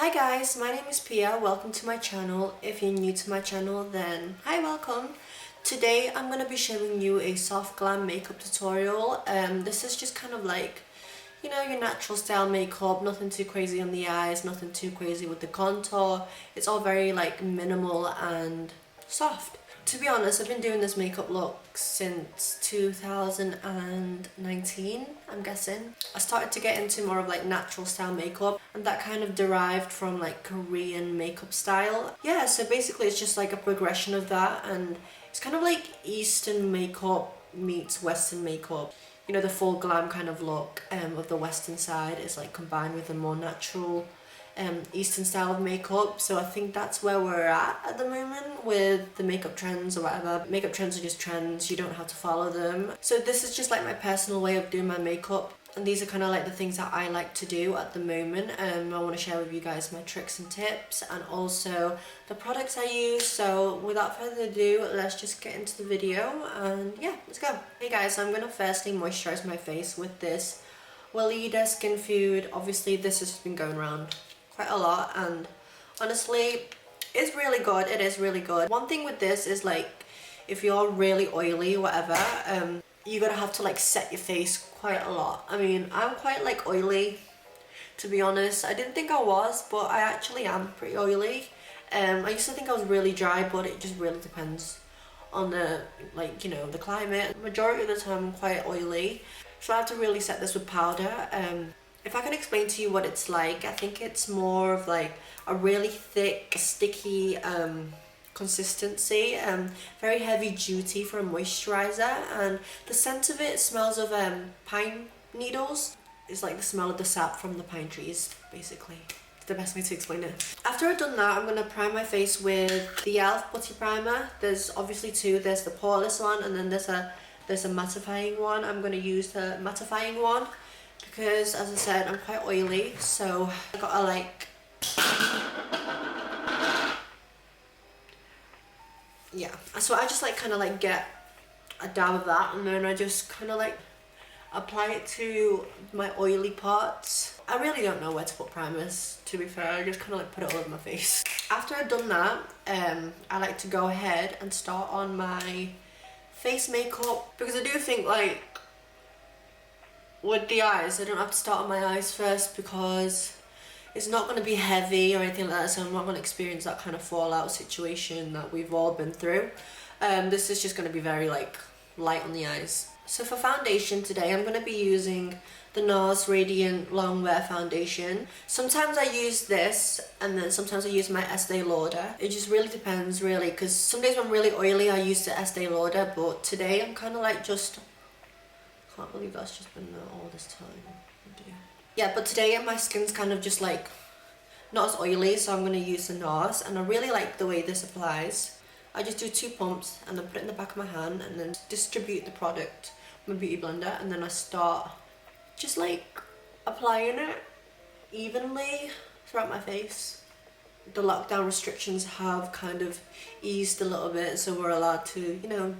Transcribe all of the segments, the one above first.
Hi guys, my name is Pia. Welcome to my channel. If you're new to my channel, then hi, welcome. Today I'm going to be showing you a soft glam makeup tutorial. This is just kind of like, you know, your natural style makeup, nothing too crazy on the eyes, nothing too crazy with the contour. It's all very like minimal and soft. To be honest, I've been doing this makeup look since 2019, I'm guessing. I started to get into more of like natural style makeup, and that kind of derived from like Korean makeup style. Yeah, so basically it's just like a progression of that, and it's kind of like Eastern makeup meets Western makeup. You know, the full glam kind of look of the Western side is like combined with a more natural Eastern style of makeup. So I think that's where we're at the moment with the makeup trends or whatever. Makeup trends are just trends, you don't have to follow them. So this is just like my personal way of doing my makeup, and these are kind of like the things that I like to do at the moment. I want to share with you guys my tricks and tips and also the products I use. So without further ado, let's just get into the video and yeah, let's go. Hey guys, so I'm going to firstly moisturize my face with this Weleda Skin Food. Obviously this has been going around quite a lot, and honestly it's really good. It is really good. One thing with this is like, if you're really oily or whatever, you're gonna have to like set your face quite a lot. I mean, I'm quite like oily, to be honest. I didn't think I was, but I actually am pretty oily. I used to think I was really dry, but it just really depends on the, like, you know, the climate. Majority of the time I'm quite oily, so I have to really set this with powder. If I can explain to you what it's like, I think it's more of like a really thick, sticky consistency, very heavy duty for a moisturizer, and the scent of it smells of pine needles. It's like the smell of the sap from the pine trees, basically. It's the best way to explain it. After I've done that, I'm going to prime my face with the e.l.f. Putty Primer. There's obviously two. There's the poreless one, and then there's a mattifying one. I'm going to use the mattifying one because, as I said, I'm quite oily, so I gotta like, yeah, so I just like kind of like get a dab of that, and then I just kind of like apply it to my oily parts. I really don't know where to put primers, to be fair. I just kind of like put it all over my face. After I've done that, I like to go ahead and start on my face makeup, because I do think like with the eyes, I don't have to start on my eyes first because it's not going to be heavy or anything like that, so I'm not going to experience that kind of fallout situation that we've all been through. This is just going to be very like light on the eyes. So for foundation today, I'm going to be using the Nars Radiant LongWear foundation. Sometimes I use this, and then sometimes I use my Estee Lauder. It just really depends, really, because some days when I'm really oily I use the Estee Lauder, but today I'm kind of like just, can't believe that's just been there all this time. Oh dear. Yeah, but today my skin's kind of just like not as oily, so I'm going to use the Nars, and I really like the way this applies. I just do 2 pumps and then put it in the back of my hand and then distribute the product with my beauty blender, and then I start just like applying it evenly throughout my face. The lockdown restrictions have kind of eased a little bit, so we're allowed to, you know,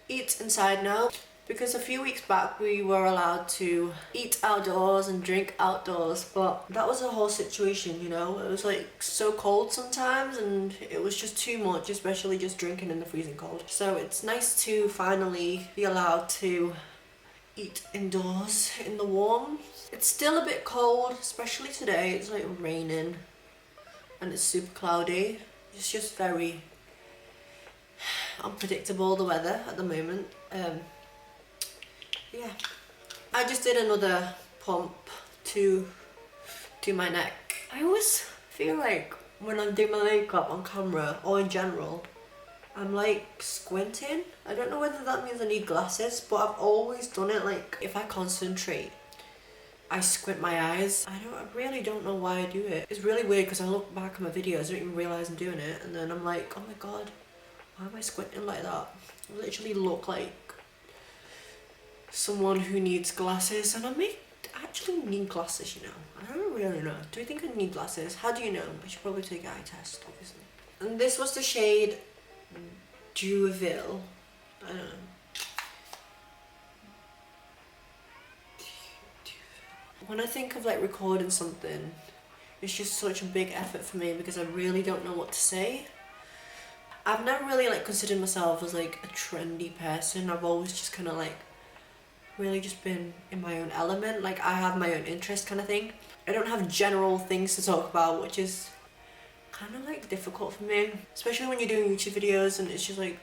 eat inside now. Because a few weeks back we were allowed to eat outdoors and drink outdoors, but that was a whole situation, you know. It was like so cold sometimes, and it was just too much, especially just drinking in the freezing cold. So it's nice to finally be allowed to eat indoors in the warm. It's still a bit cold, especially today. It's like raining and it's super cloudy. It's just very unpredictable, the weather at the moment. Yeah, I just did another pump to my neck. I always feel like when I'm doing my makeup on camera or in general, I'm like squinting. I don't know whether that means I need glasses, but I've always done it. Like if I concentrate, I squint my eyes. I really don't know why I do it. It's really weird because I look back at my videos, I don't even realise I'm doing it, and then I'm like, oh my god, why am I squinting like that? I literally look like someone who needs glasses, and I actually need glasses, you know. I don't really know. Do you think I need glasses? How do you know? I should probably take an eye test, obviously. And this was the shade Juville. I don't know. When I think of like recording something, it's just such a big effort for me because I really don't know what to say. I've never really like considered myself as like a trendy person. I've always just kind of like really just been in my own element. Like I have my own interest kind of thing. I don't have general things to talk about, which is kind of like difficult for me, especially when you're doing YouTube videos and it's just like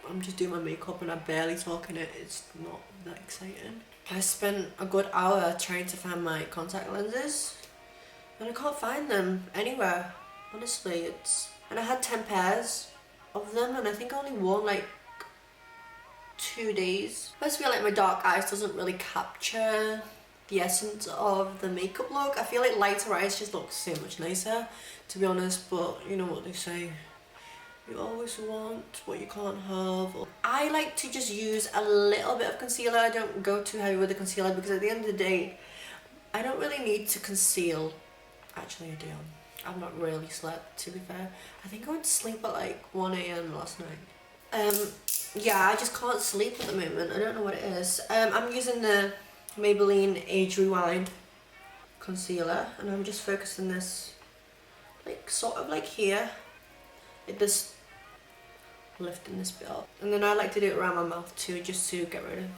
I'm just doing my makeup and I barely talk in it. It's not that exciting. I spent a good hour trying to find my contact lenses and I can't find them anywhere, honestly. And I had 10 pairs of them and I think I only wore like 2 days. I just feel like my dark eyes doesn't really capture the essence of the makeup look. I feel like lighter eyes just look so much nicer, to be honest, but you know what they say, you always want what you can't have. I like to just use a little bit of concealer. I don't go too heavy with the concealer because at the end of the day I don't really need to conceal. Actually I do. I've not really slept, to be fair. I think I went to sleep at like 1 AM last night. Yeah, I just can't sleep at the moment. I don't know what it is. I'm using the Maybelline Age Rewind concealer and I'm just focusing this like sort of like here, like this, lifting this bit up, and then I like to do it around my mouth too, just to get rid of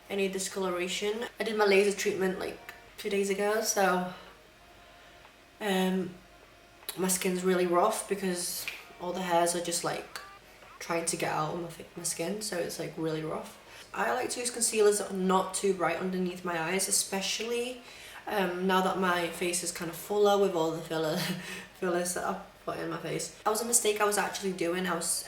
any discoloration. I did my laser treatment like 2 days ago, so my skin's really rough because all the hairs are just like trying to get out of my skin, so it's like really rough. I like to use concealers that are not too bright underneath my eyes, especially now that my face is kind of fuller with all the fillers that I've put in my face. That was a mistake I was actually doing. I was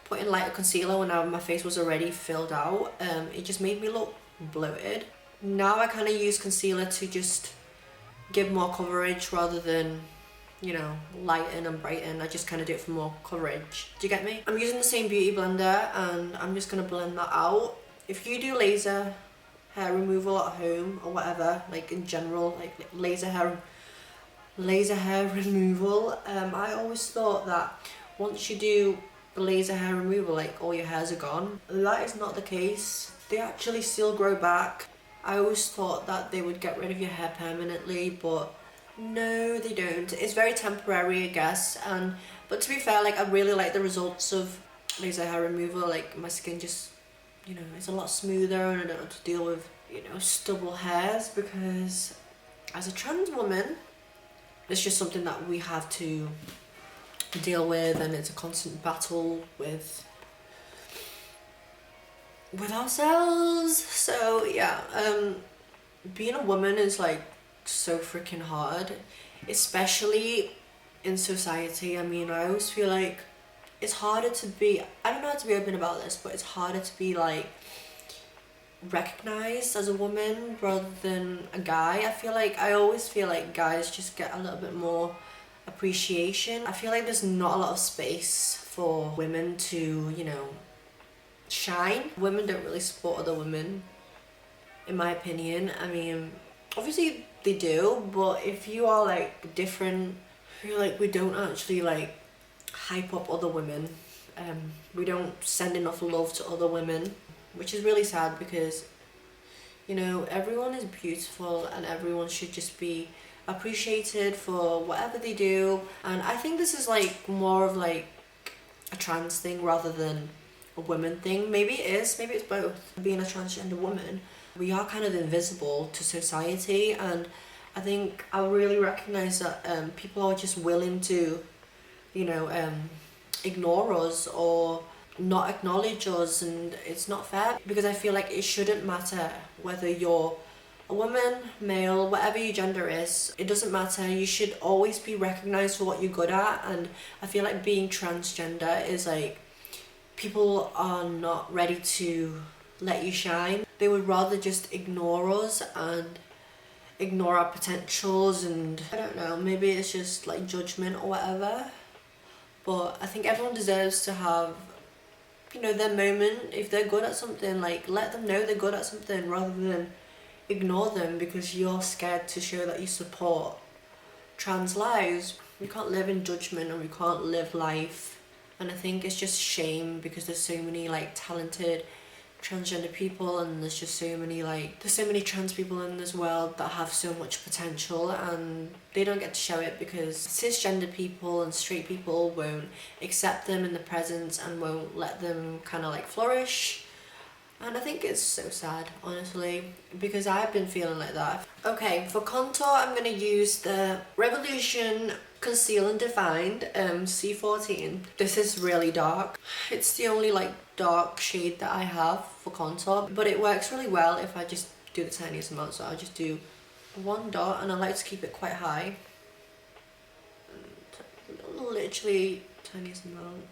putting lighter concealer when my face was already filled out. It just made me look bloated. Now I kind of use concealer to just give more coverage rather than, you know, lighten and brighten. I just kind of do it for more coverage. Do you get me? I'm using the same beauty blender and I'm just going to blend that out. If you do laser hair removal at home or whatever, like in general, like laser hair removal, I always thought that once you do laser hair removal, like all your hairs are gone. That is not the case. They actually still grow back. I always thought that they would get rid of your hair permanently, but no, they don't. It's very temporary, I guess. But to be fair, like I really like the results of laser hair removal. Like my skin just, you know, it's a lot smoother and I don't have to deal with, you know, stubble hairs, because as a trans woman, it's just something that we have to deal with, and it's a constant battle with ourselves. So yeah, being a woman is like so freaking hard, especially in society. I mean, I always feel like it's harder to be, I don't know how to be open about this, but it's harder to be like recognized as a woman rather than a guy. I always feel like guys just get a little bit more appreciation. I feel like there's not a lot of space for women to, you know, shine. Women don't really support other women, in my opinion. I mean, obviously they do, but if you are like different, I feel like we don't actually like hype up other women. We don't send enough love to other women, which is really sad, because, you know, everyone is beautiful and everyone should just be appreciated for whatever they do. And I think this is like more of like a trans thing rather than a women thing. Maybe it is, maybe it's both. Being a transgender woman, we are kind of invisible to society, and I think I really recognize that people are just willing to, you know, ignore us or not acknowledge us, and it's not fair, because I feel like it shouldn't matter whether you're a woman, male, whatever your gender is. It doesn't matter. You should always be recognized for what you're good at. And I feel like being transgender is like, people are not ready to let you shine. They would rather just ignore us and ignore our potentials, and I don't know, maybe it's just like judgment or whatever. But I think everyone deserves to have, you know, their moment. If they're good at something, like let them know they're good at something rather than ignore them because you're scared to show that you support trans lives. We can't live in judgment and we can't live life. And I think it's just shame, because there's so many like talented transgender people, and there's just so many there's so many trans people in this world that have so much potential and they don't get to show it because cisgender people and straight people won't accept them in the presence and won't let them kind of like flourish. And I think it's so sad, honestly, because I've been feeling like that. Okay, for contour I'm going to use the Revolution Conceal and Defined C14. This is really dark. It's the only like dark shade that I have for contour, but it works really well if I just do the tiniest amount. So I'll just do one dot, and I like to keep it quite high. Literally tiniest amount.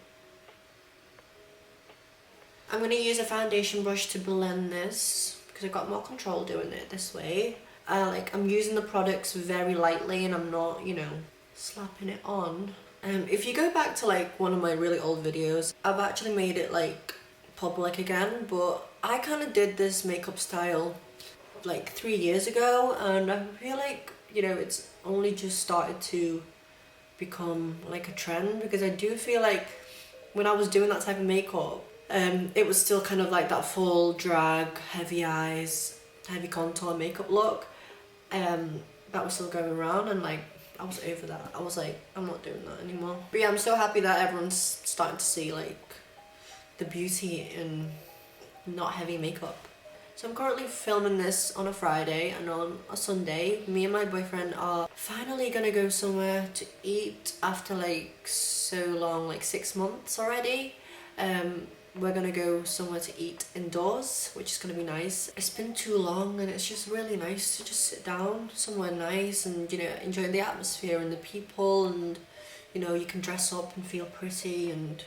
I'm going to use a foundation brush to blend this because I've got more control doing it this way. I'm using the products very lightly and I'm not, you know, slapping it on. If you go back to like one of my really old videos, I've actually made it like public again, but I kind of did this makeup style like 3 years ago, and I feel like, you know, it's only just started to become like a trend, because I do feel like when I was doing that type of makeup, it was still kind of like that full drag, heavy eyes, heavy contour makeup look that was still going around, and like I was over that. I was like, I'm not doing that anymore. But yeah, I'm so happy that everyone's starting to see like the beauty in not heavy makeup. So I'm currently filming this on a Friday, and on a Sunday me and my boyfriend are finally gonna go somewhere to eat after like so long, like 6 months already. We're gonna go somewhere to eat indoors, which is gonna be nice. It's been too long and it's just really nice to just sit down somewhere nice and, you know, enjoy the atmosphere and the people, and, you know, you can dress up and feel pretty and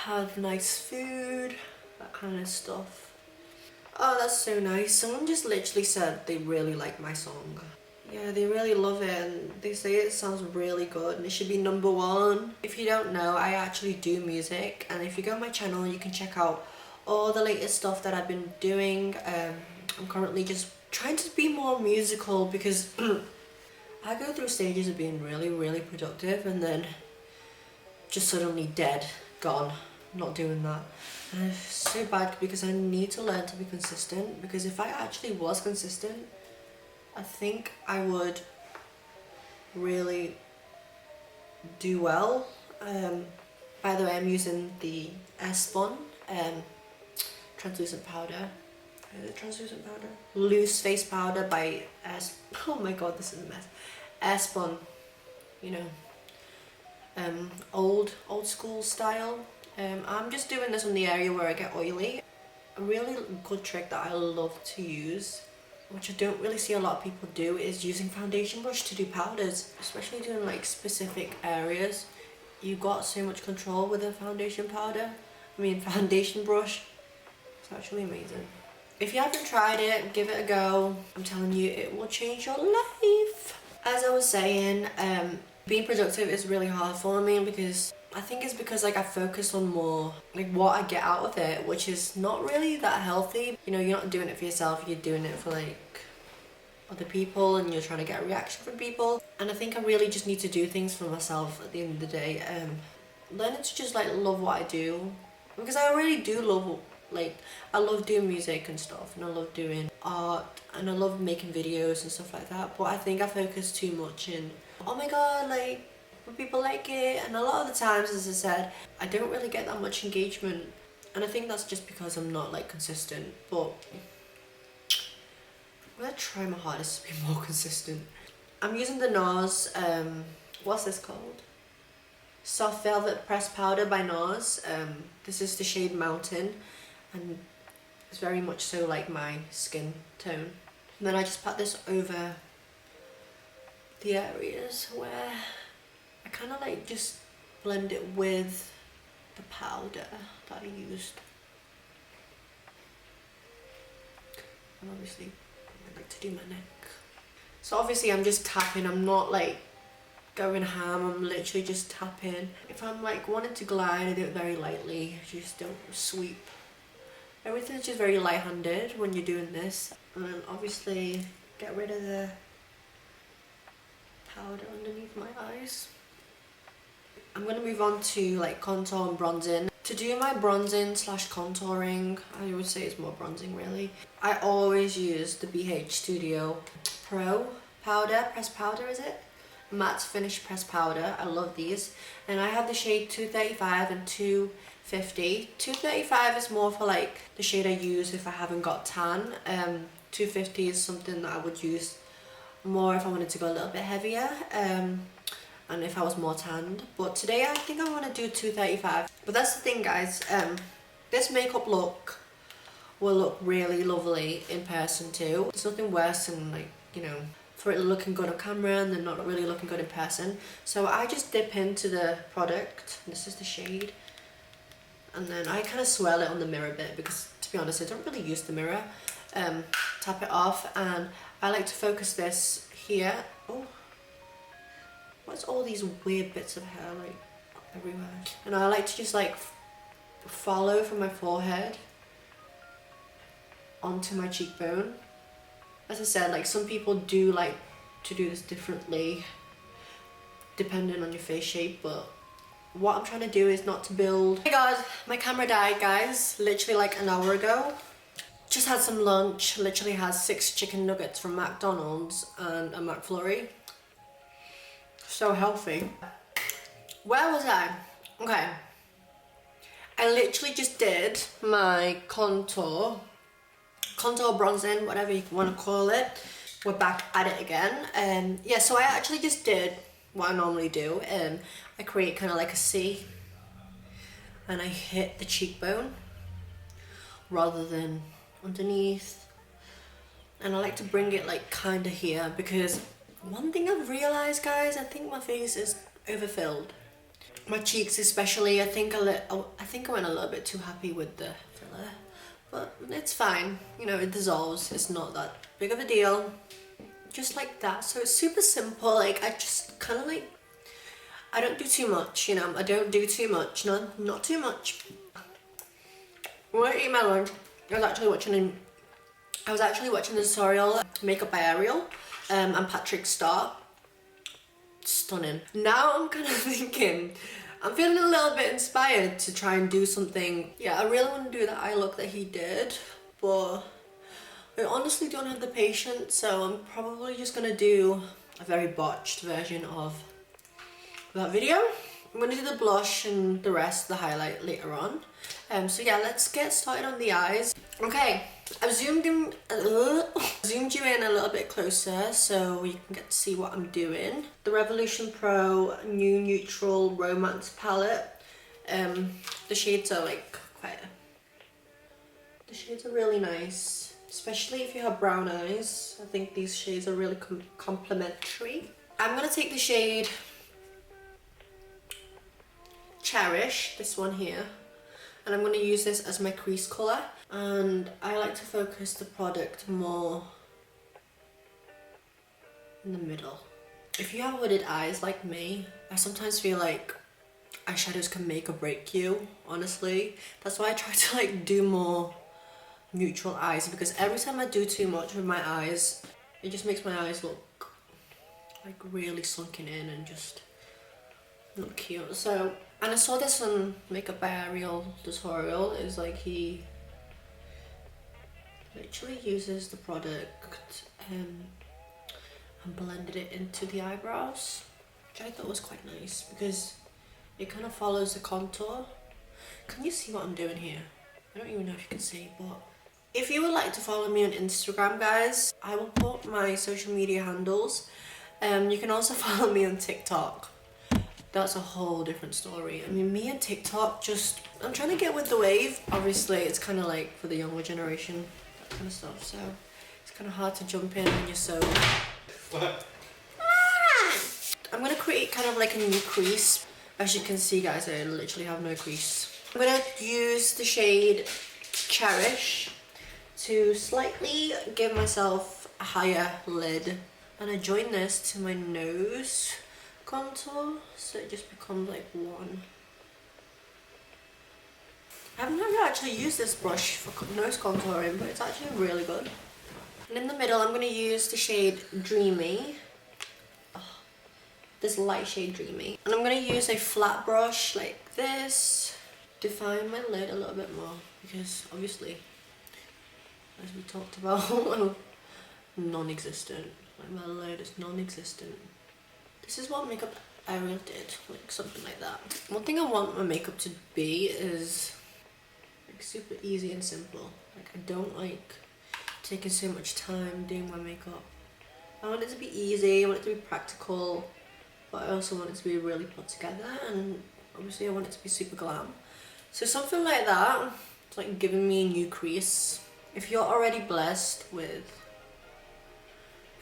have nice food, that kind of stuff. Oh, that's so nice. Someone just literally said they really like my song. Yeah, they really love it, and they say it sounds really good and it should be #1. If you don't know, I actually do music, and if you go on my channel you can check out all the latest stuff that I've been doing. I'm currently just trying to be more musical because I go through stages of being really productive and then just suddenly dead, gone, not doing that. And it's so bad because I need to learn to be consistent, because if I actually was consistent, I think I would really do well. By the way, I'm using the Airspun translucent powder. Is it translucent powder? Loose face powder by oh my god, this is a mess. Airspun, you know, old school style. I'm just doing this on the area where I get oily. A really good trick that I love to use, which I don't really see a lot of people do, is using foundation brush to do powders, especially doing like specific areas. You got so much control with a foundation powder. I mean foundation brush. It's actually amazing. If you haven't tried it, give it a go. I'm telling you, it will change your life. As I was saying, being productive is really hard for me because I think it's because like I focus on more like what I get out of it, which is not really that healthy. You know, you're not doing it for yourself, you're doing it for like other people, and you're trying to get a reaction from people. And I think I really just need to do things for myself at the end of the day. Learning to just like love what I do, because I really do love, like, I love doing music and stuff, and I love doing art, and I love making videos and stuff like that. But I think I focus too much in, oh my god, like, would people like it? And a lot of the times, as I said, I don't really get that much engagement, and I think that's just because I'm not like consistent. But I'm gonna try my hardest to be more consistent. I'm using the Nars, what's this called? Soft Velvet Pressed Powder by Nars. This is the shade Mountain, and it's very much so like my skin tone. And then I just pat this over the areas where I kind of like just blend it with the powder that I used. And obviously I like to do my neck. So obviously I'm just tapping, I'm not like going ham, I'm literally just tapping. If I'm like wanting to glide, I do it very lightly, just don't sweep. Everything's just very light-handed when you're doing this. And then obviously get rid of the powder underneath my eyes. I'm going to move on to like contour and bronzing. To do my bronzing slash contouring, I would say it's more bronzing really, I always use the BH Studio Pro powder, pressed powder is it? Matte finish pressed powder. I love these. And I have the shade 235 and 250. 235 is more for like the shade I use if I haven't got tan. 250 is something that I would use more if I wanted to go a little bit heavier. And if I was more tanned, but today I think I want to do 235. But that's the thing guys, this makeup look will look really lovely in person too. There's nothing worse than like, you know, for it looking good on camera and then not really looking good in person. So I just dip into the product, this is the shade, and then I kind of swirl it on the mirror a bit because to be honest I don't really use the mirror. Tap it off, and I like to focus this here. Oh, what's all these weird bits of hair like everywhere? And I like to just like follow from my forehead onto my cheekbone. As I said, like some people do like to do this differently depending on your face shape, but what I'm trying to do is not to build. Oh my god, my camera died guys, literally like an hour ago. Just had some lunch, literally had 6 chicken nuggets from McDonald's and a McFlurry. So healthy. Where was I? Okay. I literally just did my contour bronzing, whatever you want to call it. We're back at it again. Yeah, so I actually just did what I normally do. I create kind of like a C and I hit the cheekbone rather than underneath. And I like to bring it like kind of here because one thing I've realized guys, I think my face is overfilled. My cheeks especially, I think I went a little bit too happy with the filler. But it's fine, you know, it dissolves, it's not that big of a deal. Just like that, so it's super simple. Like I just kind of like, I don't do too much, you know, I don't do too much, no, not too much. When I eat my lunch, I was actually watching the tutorial Makeup by Ariel and Patrick Starr. Stunning. Now I'm kind of thinking, I'm feeling a little bit inspired to try and do something. Yeah, I really want to do the eye look that he did, but I honestly don't have the patience, so I'm probably just gonna do a very botched version of that video. I'm gonna do the blush and the rest, the highlight later on. So yeah, let's get started on the eyes. Okay, I've zoomed you in a little bit closer so you can get to see what I'm doing. The Revolution Pro New Neutral Romance palette. The shades are like the shades are really nice, especially if you have brown eyes. I think these shades are really complementary. I'm gonna take the shade Cherish, this one here, and I'm going to use this as my crease colour. And I like to focus the product more in the middle. If you have hooded eyes like me, I sometimes feel like eyeshadows can make or break you, honestly. That's why I try to like do more neutral eyes, because every time I do too much with my eyes, it just makes my eyes look like really sunken in and just not cute. So, and I saw this on Makeup by Ariel tutorial, is like he literally uses the product and blended it into the eyebrows, which I thought was quite nice because it kind of follows the contour. Can you see what I'm doing here? I don't even know if you can see, but if you would like to follow me on Instagram guys, I will put my social media handles. You can also follow me on TikTok. That's a whole different story. I mean, me and TikTok, just, I'm trying to get with the wave. Obviously, it's kind of like for the younger generation, that kind of stuff. So it's kind of hard to jump in when you're so... What? I'm going to create kind of like a new crease. As you can see, guys, I literally have no crease. I'm going to use the shade Cherish to slightly give myself a higher lid. And I join this to my nose contour, so it just becomes like one. I've never actually used this brush for nose contouring, but it's actually really good. And in the middle, I'm going to use the shade Dreamy. Oh, this light shade Dreamy. And I'm going to use a flat brush like this define my lid a little bit more, because obviously, as we talked about, non-existent. Like my lid is non-existent. This is what makeup Ariel did, like something like that. One thing I want my makeup to be is like super easy and simple. Like I don't like taking so much time doing my makeup. I want it to be easy, I want it to be practical, but I also want it to be really put together, and obviously I want it to be super glam. So something like that, it's like giving me a new crease. If you're already blessed with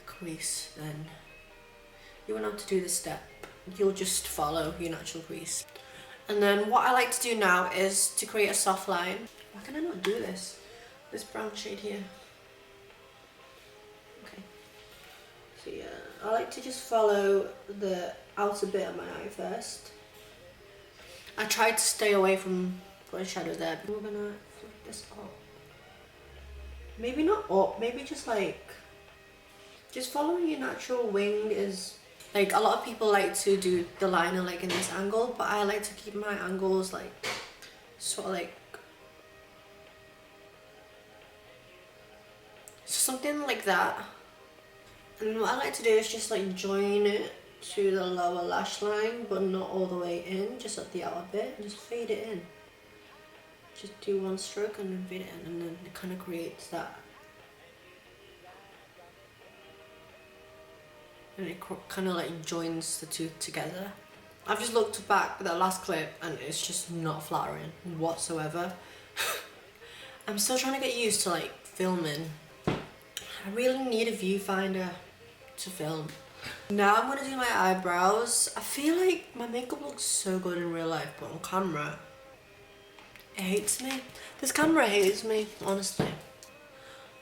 a crease, then you won't have to do this step. You'll just follow your natural crease. And then what I like to do now is to create a soft line. Why can I not do this? This brown shade here. Okay. So yeah, I like to just follow the outer bit of my eye first. I tried to stay away from putting shadow there, but we're gonna flick this up. Maybe not up, maybe just like, just following your natural wing is, like a lot of people like to do the liner like in this angle, but I like to keep my angles like, sort of like, something like that. And what I like to do is just like join it to the lower lash line, but not all the way in, just at the outer bit, and just fade it in. Just do one stroke and then fade it in, and then it kind of creates that. And it kind of like joins the two together. I've just looked back at that last clip and it's just not flattering whatsoever. I'm still trying to get used to like filming. I really need a viewfinder to film. Now I'm gonna do my eyebrows. I feel like my makeup looks so good in real life, but on camera, it hates me. This camera hates me, honestly.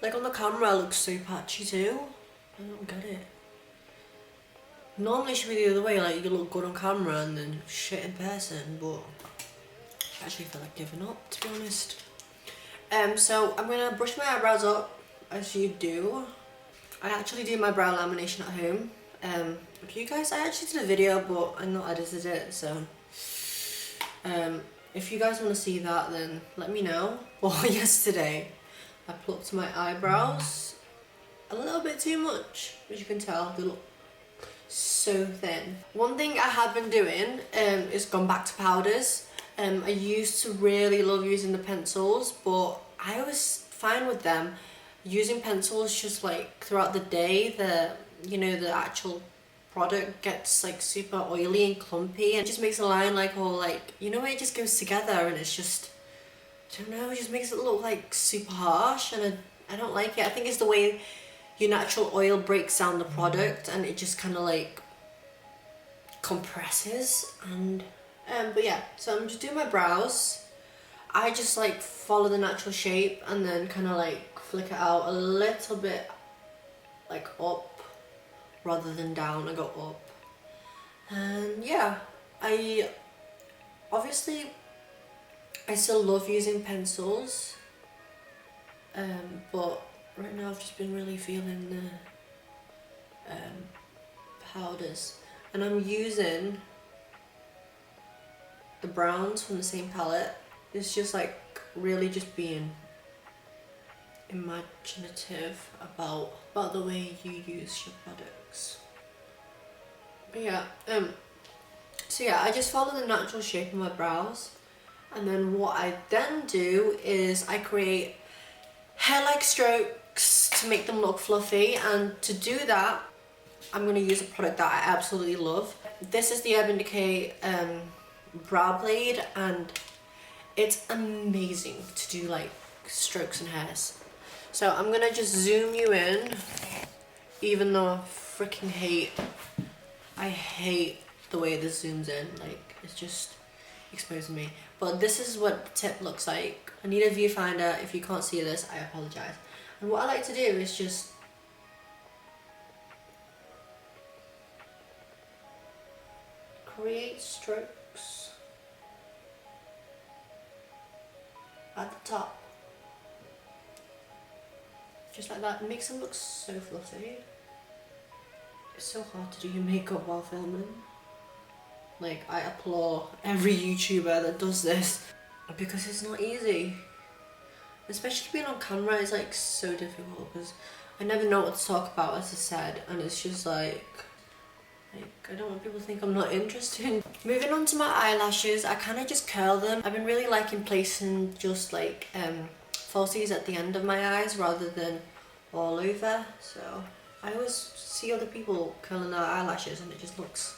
Like on the camera I look so patchy too. I don't get it. Normally it should be the other way, like you look good on camera and then shit in person, but I actually feel like giving up, to be honest. So I'm gonna brush my eyebrows up, as you do. I actually do my brow lamination at home. If you guys, I actually did a video, but I'm not edited it, so if you guys want to see that, then let me know. Well, yesterday I plucked my eyebrows a little bit too much, as you can tell. They look so thin. One thing I have been doing is gone back to powders. I used to really love using the pencils, but I was fine with them. Using pencils just like throughout the day, the actual product gets like super oily and clumpy, and it just makes a line like all like, it just goes together, and it's just, I don't know, it just makes it look like super harsh, and I don't like it. I think it's the way your natural oil breaks down the product, and it just kind of like compresses. And but yeah, so I'm just doing my brows. I just like follow the natural shape and then kind of like flick it out a little bit, like up rather than down. I go up, and yeah, I still love using pencils, but right now I've just been really feeling the powders, and I'm using the browns from the same palette. It's just like really just being imaginative about the way you use your products. But yeah, so yeah, I just follow the natural shape of my brows, and then what I then do is I create hair-like strokes to make them look fluffy, and to do that I'm going to use a product that I absolutely love. This is the Urban Decay brow blade, and it's amazing to do like strokes and hairs. So I'm gonna just zoom you in, even though I freaking I hate the way this zooms in, like it's just exposing me. But this is what the tip looks like. I need a viewfinder. If you can't see this, I apologize. And what I like to do is just create strokes at the top. Just like that. It makes them look so fluffy. It's so hard to do your makeup while filming. Like, I applaud every YouTuber that does this. because it's not easy. Especially being on camera is like so difficult because I never know what to talk about, as I said, and it's just like I don't want people to think I'm not interested. Moving on to my eyelashes, I kind of just curl them. I've been really liking placing just like falsies at the end of my eyes rather than all over. So I always see other people curling their eyelashes and it just looks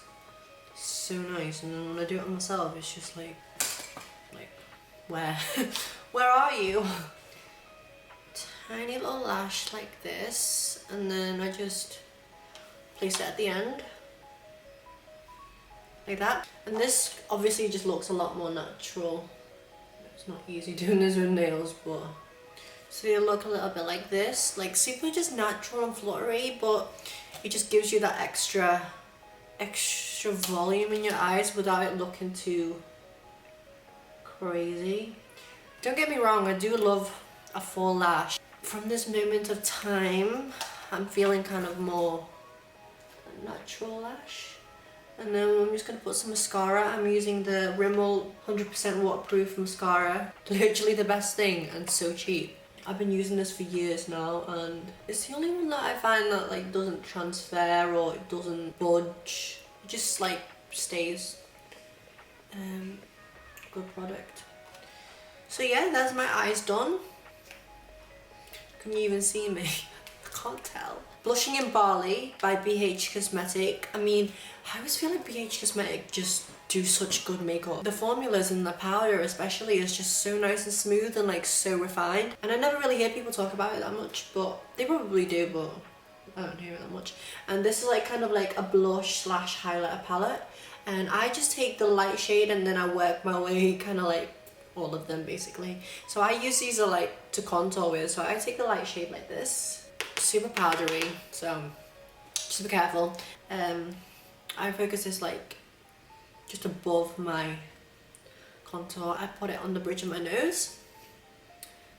so nice, and then when I do it on myself it's just like where where are you? Tiny little lash like this, and then I just place it at the end like that, and this obviously just looks a lot more natural. It's not easy doing this with nails, but so they look a little bit like this, like super just natural and fluttery, but it just gives you that extra volume in your eyes without it looking too crazy. Don't get me wrong, I do love a full lash. From this moment of time, I'm feeling kind of more natural lash. And then I'm just going to put some mascara. I'm using the Rimmel 100% waterproof mascara. Literally the best thing and so cheap. I've been using this for years now, and it's the only one that I find that like doesn't transfer or it doesn't budge. It just like stays. Good product. So yeah, that's my eyes done. Can you even see me? I can't tell. Blushing in Bali by BH Cosmetic. I mean, I always feel like BH Cosmetic just do such good makeup. The formulas and the powder especially is just so nice and smooth and like so refined. And I never really hear people talk about it that much, but they probably do, but I don't hear it that much. And this is like kind of like a blush slash highlighter palette. And I just take the light shade and then I work my way kind of like all of them basically. So I use these are like to contour with, so I take the light shade like this, super powdery, so just be careful. I focus this like just above my contour. I put it on the bridge of my nose.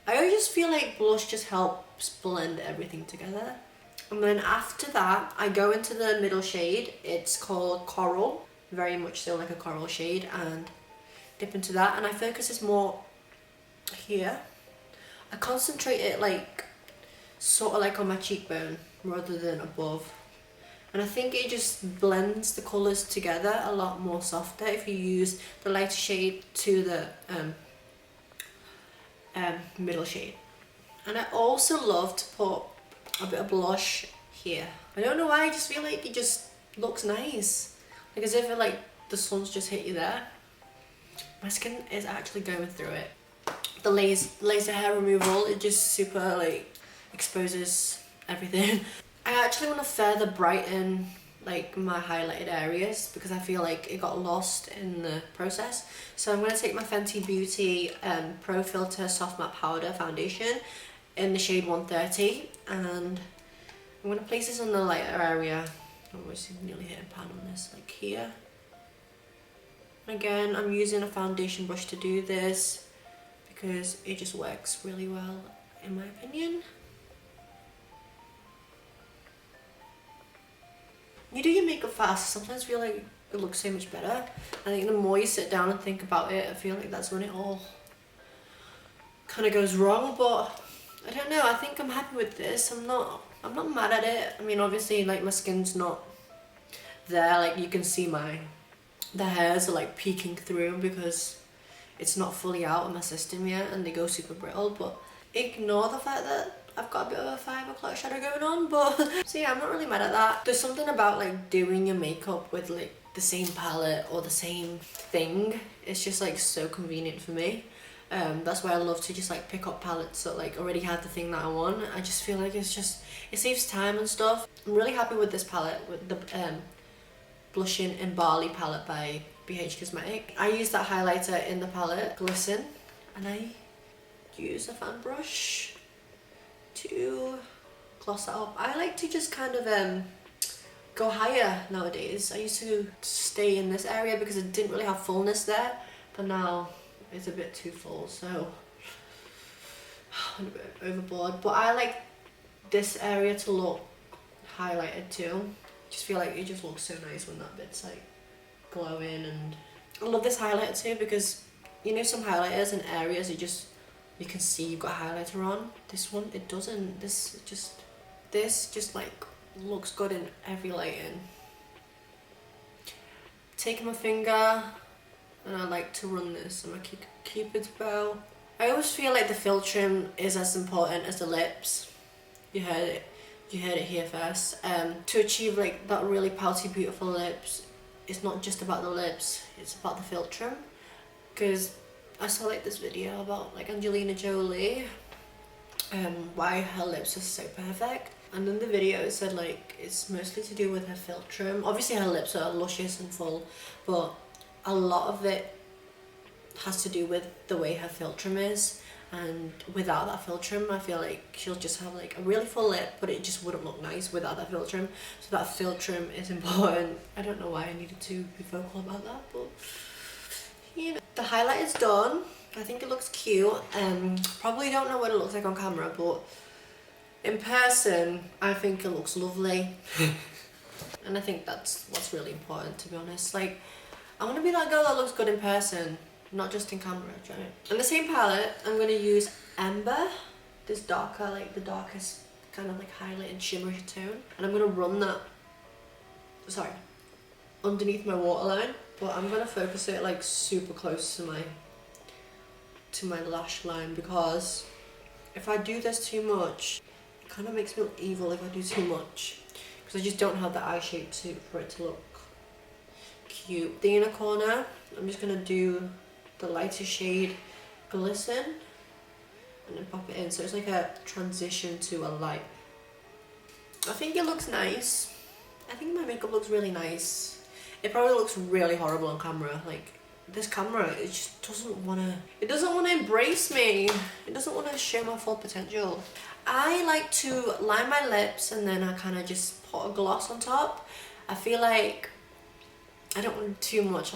I always just feel like blush just helps blend everything together. And then after that I go into the middle shade. It's called Coral, very much so like a coral shade, and dip into that, and I focus this more here. I concentrate it like sort of like on my cheekbone rather than above, and I think it just blends the colours together a lot more softer if you use the lighter shade to the middle shade. And I also love to put a bit of blush here. I don't know why, I just feel like it just looks nice, like as if it, like the sun's just hit you there. My skin is actually going through it. The laser hair removal, it just super like exposes everything. I actually want to further brighten like my highlighted areas because I feel like it got lost in the process. So I'm going to take my Fenty Beauty Pro Filter Soft Matte Powder Foundation in the shade 130, and I'm going to place this on the lighter area. I'm almost nearly hitting pan on this, like here. Again, I'm using a foundation brush to do this because it just works really well in my opinion. You do your makeup fast, sometimes I feel like it looks so much better. I think the more you sit down and think about it, I feel like that's when it all kind of goes wrong, but I don't know, I think I'm happy with this. I'm not mad at it. I mean, obviously like my skin's not there, like you can see the hairs are like peeking through because it's not fully out of my system yet and they go super brittle, but ignore the fact that I've got a bit of a 5 o'clock shadow going on, but so yeah, I'm not really mad at that. There's something about like doing your makeup with like the same palette or the same thing. It's just like so convenient for me. That's why I love to just like pick up palettes that like already have the thing that I want. I just feel like it saves time and stuff. I'm really happy with this palette, with the Blushing in Bali palette by BH Cosmetic. I use that highlighter in the palette, Glisten, and I use a fan brush to gloss that up. I like to just kind of go higher nowadays. I used to stay in this area because it didn't really have fullness there, but now it's a bit too full, so I'm a bit overboard. But I like this area to look highlighted too. Just feel like it just looks so nice when that bit's like glowing, and I love this highlighter too because you know, some highlighters in areas you can see you've got highlighter on. This one, it doesn't. This just like looks good in every lighting. Taking my finger, and I like to run this on my Cupid's bow. I always feel like the filtrum is as important as the lips. You heard it here first. To achieve like that really pouty, beautiful lips, it's not just about the lips, it's about the filtrum. Because I saw like this video about like Angelina Jolie, why her lips are so perfect. And in the video it said like it's mostly to do with her filtrum. Obviously her lips are luscious and full, but a lot of it has to do with the way her filtrum is. And without that filtrum, I feel like she'll just have like a really full lip, but it just wouldn't look nice without that filtrum. So that filtrum is important. I don't know why I needed to be vocal about that, but you know. The highlight is done. I think it looks cute. Probably don't know what it looks like on camera, but in person I think it looks lovely. And I think that's what's really important, to be honest. Like, I want to be that girl that looks good in person, not just in camera, do you know? On the same palette, I'm going to use Ember, this darker, like the darkest kind of like highlight and shimmery tone. And I'm going to run that, sorry, underneath my waterline. But I'm going to focus it like super close to my lash line, because if I do this too much, it kind of makes me look evil if I do too much. Because I just don't have the eye shape for it to look cute. The inner corner, I'm just going to do the lighter shade Glisten and then pop it in, so it's like a transition to a light. I think it looks nice. I think my makeup looks really nice. It probably looks really horrible on camera. Like, this camera, it just doesn't want to embrace me. It doesn't want to show my full potential. I like to line my lips and then I kind of just put a gloss on top. I feel like I don't want too much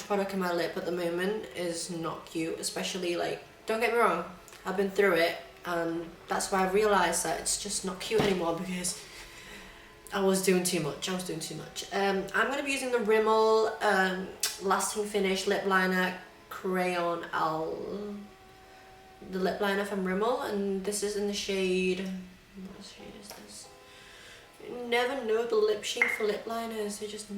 product in my lip at the moment is not cute, especially like, don't get me wrong, I've been through it, and that's why I realised that it's just not cute anymore, because I was doing too much. I'm going to be using the Rimmel Lasting Finish Lip Liner Crayon the lip liner from Rimmel, and this is in the shade, what shade is this? You never know the lip shade for lip liners, it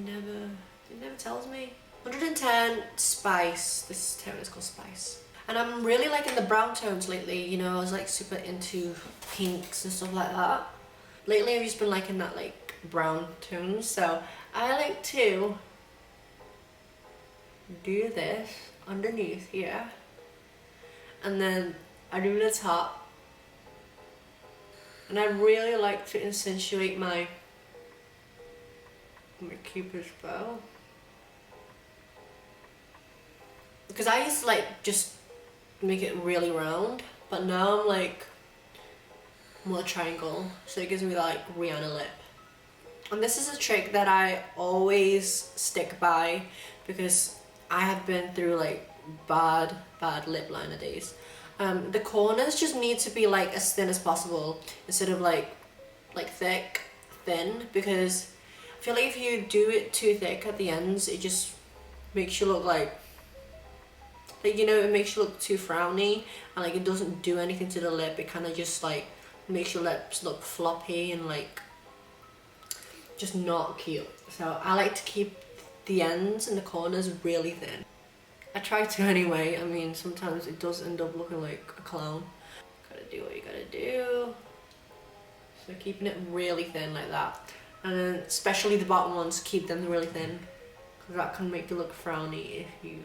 never tells me. 110 Spice, this tone is called Spice. And I'm really liking the brown tones lately, you know, I was like super into pinks and stuff like that. Lately I've just been liking that like brown tones, so I like to do this underneath here, and then I do the top, and I really like to accentuate my Cupid's bow, because I used to like just make it really round, but now I'm like more triangle, so it gives me that like Rihanna lip. And this is a trick that I always stick by, because I have been through like bad lip liner days. The corners just need to be like as thin as possible, instead of like thin, because I feel like if you do it too thick at the ends, it just makes you look like you know, it makes you look too frowny, and like it doesn't do anything to the lip. It kind of just like makes your lips look floppy and like just not cute. So I like to keep the ends and the corners really thin. I try to anyway. I mean, sometimes it does end up looking like a clown. Gotta do what you gotta do. So keeping it really thin like that, and then especially the bottom ones, keep them really thin, because that can make you look frowny if you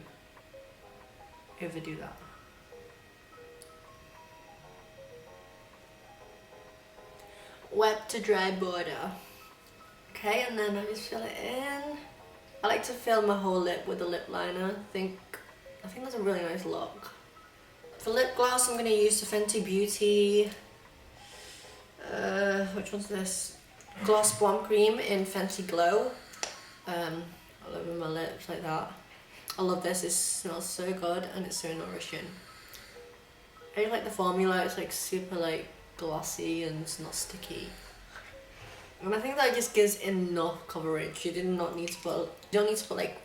overdo that. Wet to dry border. Okay, and then I just fill it in. I like to fill my whole lip with a lip liner. I think that's a really nice look. For lip gloss, I'm going to use the Fenty Beauty, which one's this? Gloss Bomb Cream in Fenty Glow. All over my lips like that. I love this, it smells so good and it's so nourishing. I really like the formula, it's like super like glossy and it's not sticky. And I think that just gives enough coverage. You don't need to put like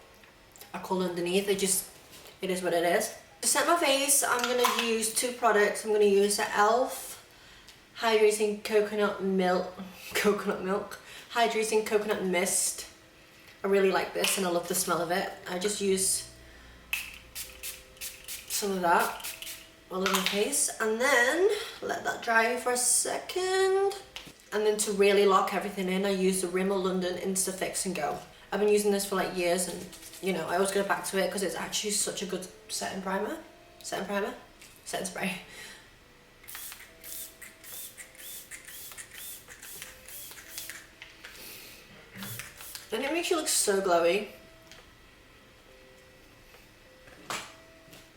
a colour underneath, it is what it is. To set my face, I'm going to use two products. I'm going to use the e.l.f. Hydrating Coconut Milk Hydrating Coconut Mist. I really like this and I love the smell of it. I just use some of that all over my face and then let that dry for a second. And then to really lock everything in, I use the Rimmel London Insta Fix and Go. I've been using this for like years and you know, I always go back to it because it's actually such a good setting spray. And it makes you look so glowy.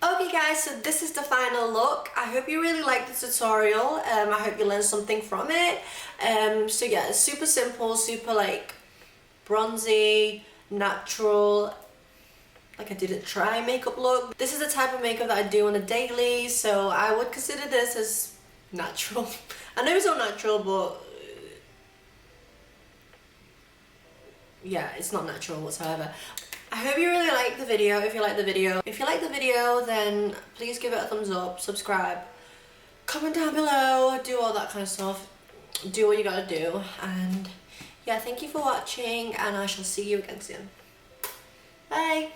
Okay guys, so this is the final look. I hope you really liked the tutorial. I hope you learned something from it. So yeah, it's super simple, super like bronzy, natural, like I didn't try makeup look. This is the type of makeup that I do on a daily, so I would consider this as natural. I know it's not natural, but yeah, it's not natural whatsoever. I hope you really liked the video. If you liked the video, then please give it a thumbs up, subscribe, comment down below, do all that kind of stuff. Do what you gotta do. And yeah, thank you for watching and I shall see you again soon. Bye!